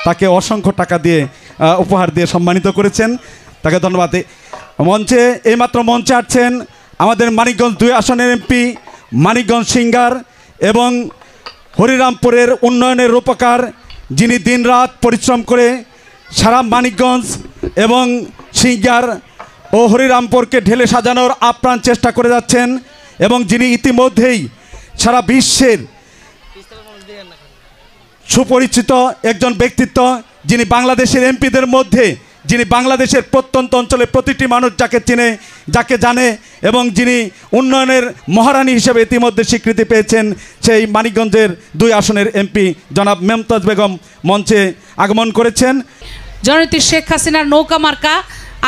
তাকে অসংখ্য টাকা দিয়ে উপহার দিয়ে সম্মানিত করেছেন, তাকে ধন্যবাদ। মঞ্চে এইমাত্র মঞ্চে আসছেন আমাদের মানিকগঞ্জ 2 আসনের এমপি মানিকগঞ্জ সিঙ্গার এবং হরিরামপুরের উন্নয়নের রূপকার, যিনি দিনরাত পরিশ্রম করে সারা মানিকগঞ্জ এবং সিঙ্গার ও হরিরামপুরকে ঢেলে সাজানোর আপ্রাণ চেষ্টা করে যাচ্ছেন এবং যিনি ইতিমধ্যেই সারা বিশ্বের সুপরিচিত একজন ব্যক্তিত্ব, যিনি বাংলাদেশের এমপিদের মধ্যে, যিনি বাংলাদেশের প্রত্যন্ত অঞ্চলে প্রতিটি মানুষ যাকে চেনে, যাকে জানে এবং যিনি উন্নয়নের মহারানী হিসেবে ইতিমধ্যে স্বীকৃতি পেয়েছেন, সেই মানিকগঞ্জের 2 আসনের এমপি জনাব মমতাজ বেগম মঞ্চে আগমন করেছেন। জননেত্রী শেখ হাসিনার নৌকা মার্কা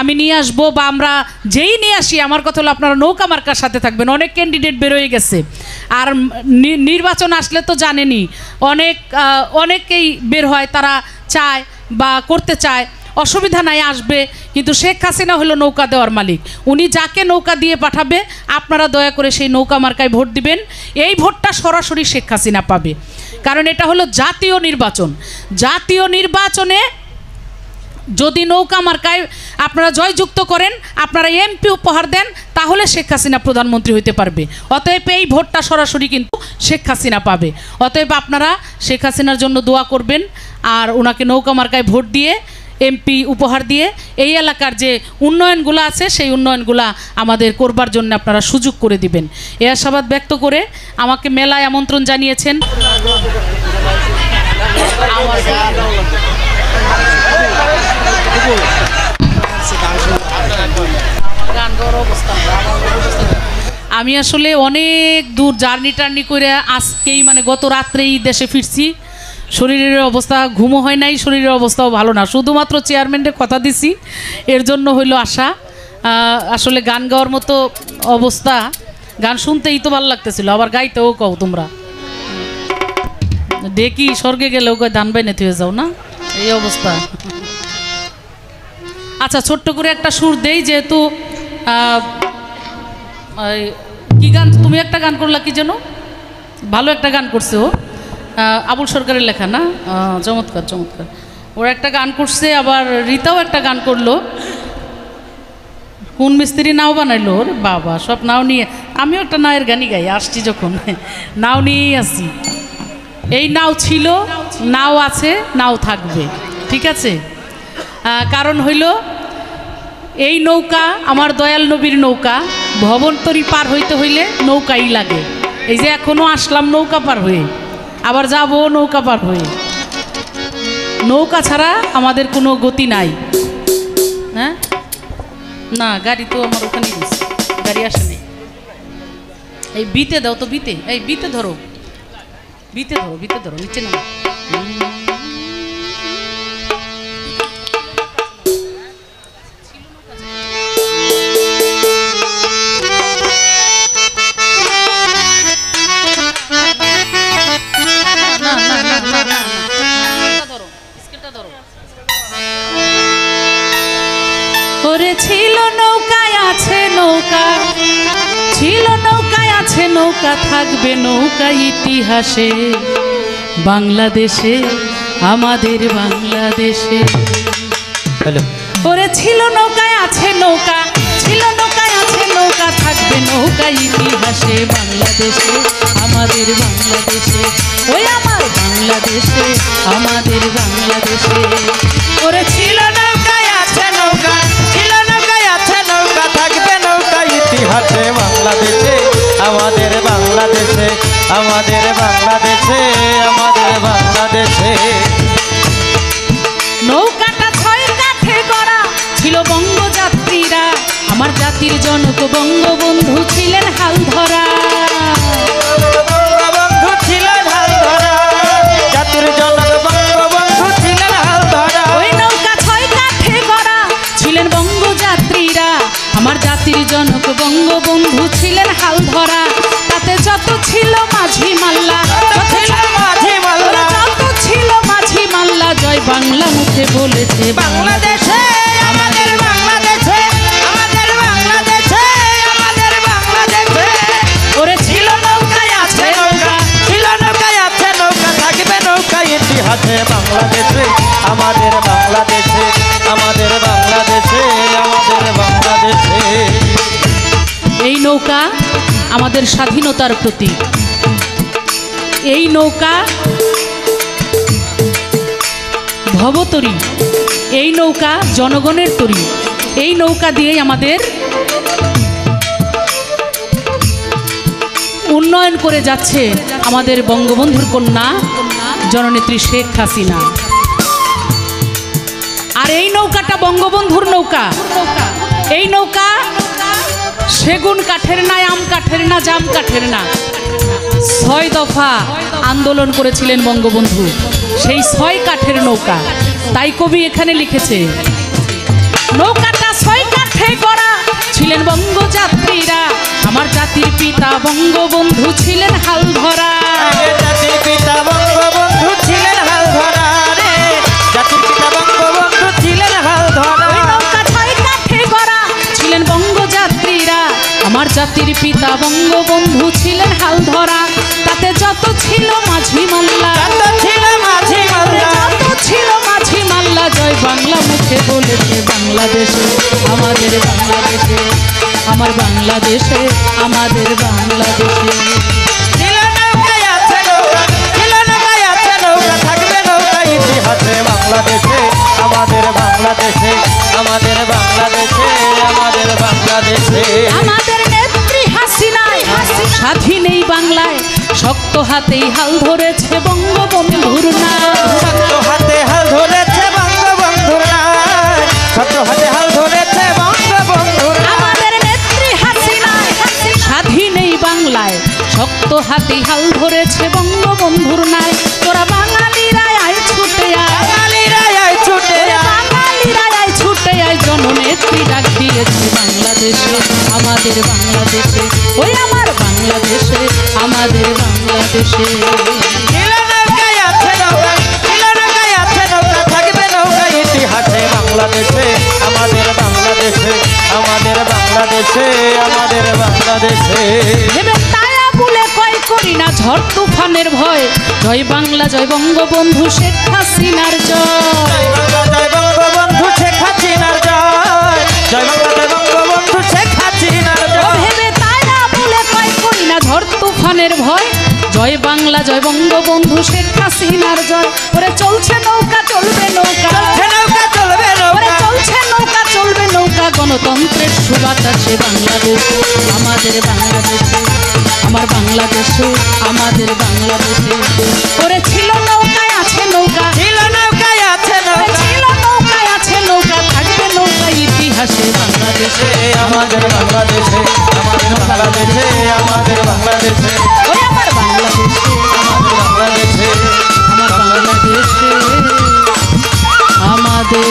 আমি নিয়ে আসবো, বা আমরা যেই নিয়ে আসি, আমার কথা হলো আপনারা নৌকা মার্কার সাথে থাকবেন। অনেক ক্যান্ডিডেট বেরোয় গেছে, আর নির্বাচন আসলে তো জানেনই অনেকেই বের হয়, তারা চায় বা করতে চায়, অসুবিধা নাই, আসবে। কিন্তু শেখ হাসিনা হলো নৌকা দেওয়ার মালিক, উনি যাকে নৌকা দিয়ে পাঠাবে আপনারা দয়া করে সেই নৌকা মার্কায় ভোট দিবেন। এই ভোটটা সরাসরি শেখ হাসিনা পাবে, কারণ এটা হলো জাতীয় নির্বাচন। জাতীয় নির্বাচনে যদি নৌকা মার্কায় আপনারা জয়যুক্ত করেন, আপনারা এমপি উপহার দেন, তাহলে শেখ হাসিনা প্রধানমন্ত্রী হইতে পারবে। অতএব এই ভোটটা সরাসরি কিন্তু শেখ হাসিনা পাবে। অতএব আপনারা শেখ হাসিনার জন্য দোয়া করবেন, আর ওনাকে নৌকা মার্কায় ভোট দিয়ে এমপি উপহার দিয়ে এই এলাকার যে উন্নয়নগুলো আছে সেই উন্নয়নগুলো আমাদের করবার জন্য আপনারা সুযোগ করে দিবেন। এ আশাবাদ ব্যক্ত করে আমাকে মেলায় আমন্ত্রণ জানিয়েছেন। আমি আসলে অনেক দূর জার্নি করে আজকেই মানে গত রাত্রেই দেশে ফিরছি। শরীরের অবস্থা, ঘুমও হয় নাই, শরীরের অবস্থাও ভালো না, শুধুমাত্র চেয়ারম্যানের কথা দিছি, এর জন্য হইল আশা। আসলে গান গাওয়ার মতো অবস্থা, গান শুনতেই তো ভালো লাগতেছিল, আবার গাইতেও কও তোমরা, দেখি স্বর্গে গেলেও কয় ধান বাইনে থুয়ে যাও না, এই অবস্থা। আচ্ছা, ছোট্ট করে একটা সুর দেই, যেহেতু কি গান, তুমি একটা গান করলা কি যেন, ভালো একটা গান করছে ও, আবুল সরকারের লেখা না, চমৎকার চমৎকার। ওরা একটা গান করছে, আবার রীতাও একটা গান করলো। কোন মিস্ত্রি নাও বানাইলো, ওরে বাবা, সব নাও নিয়ে, আমিও একটা নাওয়ের গানই গাই, আসছি যখন নাও নিয়েই আসি। এই নাও ছিল, নাও আছে, নাও থাকবে, ঠিক আছে। কারণ হইল এই নৌকা আমার দয়াল নবীর নৌকা, ভবন্তরী পার হইতে হইলে নৌকাই লাগে। এই যে এখনো আসলাম নৌকা পার হয়ে, আবার যাব নৌকা পার হয়ে, নৌকা ছাড়া আমাদের কোনো গতি নাই। হ্যাঁ, না গাড়ি তো আমার ওখানে দিচ্ছে, গাড়ি আসে নেই। এই বিতে দাও তো, বিতে, এই বিতে ধরো, বিতে ধরো, বিতে ধরো, নিচে নাও। ওরে ছিল নৌকায় আছে নৌকা, ছিল নৌকায় আছে নৌকা, থাকবে নৌকা ইতিহাসে, বাংলাদেশে, আমাদের বাংলাদেশে। ওরে ছিল নৌকায় আছে নৌকা, ছিল নৌকায় আছে নৌকা, থাকবে নৌকা ইতিহাসে, বাংলাদেশে, আমাদের বাংলাদেশে, ওই আমার বাংলাদেশে, আমাদের বাংলাদেশে। ওরে ছিল নৌকায় আছে নৌকা, ছিল নৌকায় আছে নৌকা, থাকবে নৌকা ইতিহাসে, বাংলাদেশে, আমাদের বাংলাদেশে, আমাদের বাংলাদেশে, আমাদের বাংলাদেশে। নৌকাটা 6 কাঠে গড়া, ছিল বঙ্গযাত্রীরা, আমার জাতির জনক বঙ্গবন্ধু ছিলেন হাল ধরা, বঙ্গবন্ধু ছিলেন হাল ধরা, জাতির জনক বঙ্গবন্ধু ছিলেন হাল ধরা। ওই নৌকা 6 কাঠে গড়া, ছিলেন বঙ্গযাত্রীরা, আমার জাতির জনক বঙ্গবন্ধু ছিলেন হাল ধরা। তাতে যত ছিল মাঝি মাল্লা, যত ছিল মাঝি মাল্লা, জয় বাংলা মুখে বলেছে, বাংলাদেশে, আমাদের বাংলাদেশে, আমাদের বাংলাদেশে, আমাদের বাংলাদেশে। নৌকা আমাদের স্বাধীনতার প্রতীক। এই নৌকা ভবতরী, এই নৌকা জনগণের তরী। এই নৌকা দিয়েই আমাদের উন্নয়ন করে যাচ্ছে আমাদের বঙ্গবন্ধুর কন্যা জননেত্রী শেখ হাসিনা। আর এই নৌকাটা বঙ্গবন্ধুর নৌকা। এই নৌকা সেগুন কাঠের না, আম কাঠের না, জাম কাঠের না। 6 দফা আন্দোলন করেছিলেন বঙ্গবন্ধু, সেই 6 কাঠের নৌকা। তাই কবি এখানে লিখেছে, নৌকাটা 6 কাঠে গড়া, ছিলেন বঙ্গযাত্রীরা, আমার জাতির পিতা বঙ্গবন্ধু ছিলেন হাল ধরা। জাতির পিতা বঙ্গবন্ধু ছিলেন হাল ধরা রে, জাতির পিতা বঙ্গবন্ধু ছিলেন হাল ধরা। ওই নৌকা 6 কাঠে গড়া, ছিলেন বঙ্গযাত্রীরা, আমার জাতির পিতা বঙ্গবন্ধু ছিলেন হাল ধরা। তাতে যত ছিল মাঝি মাল্লা, যত ছিল মাঝি মাল্লা, যত ছিল মাঝি মাল্লা, জয় বাংলা মুখে বলেছে বাংলাদেশে, আমাদের বাংলাদেশে, আমার বাংলাদেশে, আমাদের বাংলাদেশে। ছিল নৌকায় আছে নৌকা, ছিল নৌকায় আছে নৌকা, থাকবে নৌকা ইতিহাসে বাংলাদেশে, আমাদের বাংলাদেশে, আমাদের বাংলাদেশে, আমাদের বাংলাদেশে। আমাদের নেত্রী হাসিনায় স্বাধীন এই বাংলায়, শক্ত হাতেই হাল ধরেছে বঙ্গবন্ধুর নাম। শক্ত হাতে হাল ধরেছে বঙ্গবন্ধুর নাম, শক্ত হাতে হাল ধরেছে বঙ্গবন্ধুর নাম। আমাদের নেত্রী হাসিনায় স্বাধীন এই বাংলায়, শক্ত হাতেই হাল ধরেছে বঙ্গবন্ধুর নাই। তোরা বাঙালিরা আয় ছুটে আয়, বাঙালিরা আয় ছুটে আয়, বাঙালিরা আয় ছুটে আয়, জননেত্রী ডাক দিয়েছে বাংলাদেশে, আমাদের বাংলাদেশে, ওই আমার বাংলাদেশে, আমাদের বাংলাদেশে। ছিল নৌকায় আছে নৌকা, ছিল নৌকায় আছে নৌকা, থাকবে নৌকা ইতিহাসে বাংলাদেশে, আমাদের বাংলাদেশে, আমাদের বাংলাদেশে, আমাদের বাংলাদেশে। ভেবে তায়া বলে কয় করি না ঝড় তুফানের ভয়, জয় বাংলা জয় বঙ্গবন্ধু শেখ হাসিনার জয়। জয় বঙ্গবন্ধু শেখ হাসিনার জয়, জয় বাংলা জয় বঙ্গবন্ধু শেখ হাসিনার ও জয়। ভেবে তায়া বলে কয় করি না ঝড় তুফানের ভয়, জয় বাংলা জয় বঙ্গবন্ধু শেখ হাসিনার জয়। ওরে চলছে নৌকা চলবে নৌকা, চলছে নৌকা চলবে ওরে নৌকা, চলছে নৌকা চলবে নৌকা, গণতন্ত্রের সুবাতাসে বাংলাদেশ, আমাদের বাংলাদেশে, আমার বাংলাদেশে, আমাদের বাংলাদেশে। ওরে ছিল নৌকায় আছে নৌকা, ছিল নৌকায় আছে ওরে নৌকা, ছিল নৌকায় আছে নৌকা, থাকবে নৌকা ইতিহাসে বাংলাদেশে, আমাদের বাংলাদেশে, আমাদের বাংলাদেশে, আমাদের বাংলাদেশে, ওই আমার বাংলাদেশে, আমাদের বাংলাদেশে, আমার বাংলাদেশে, আমাদের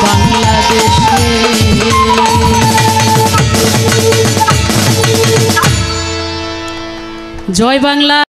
বাংলাদেশে। জয় বাংলা।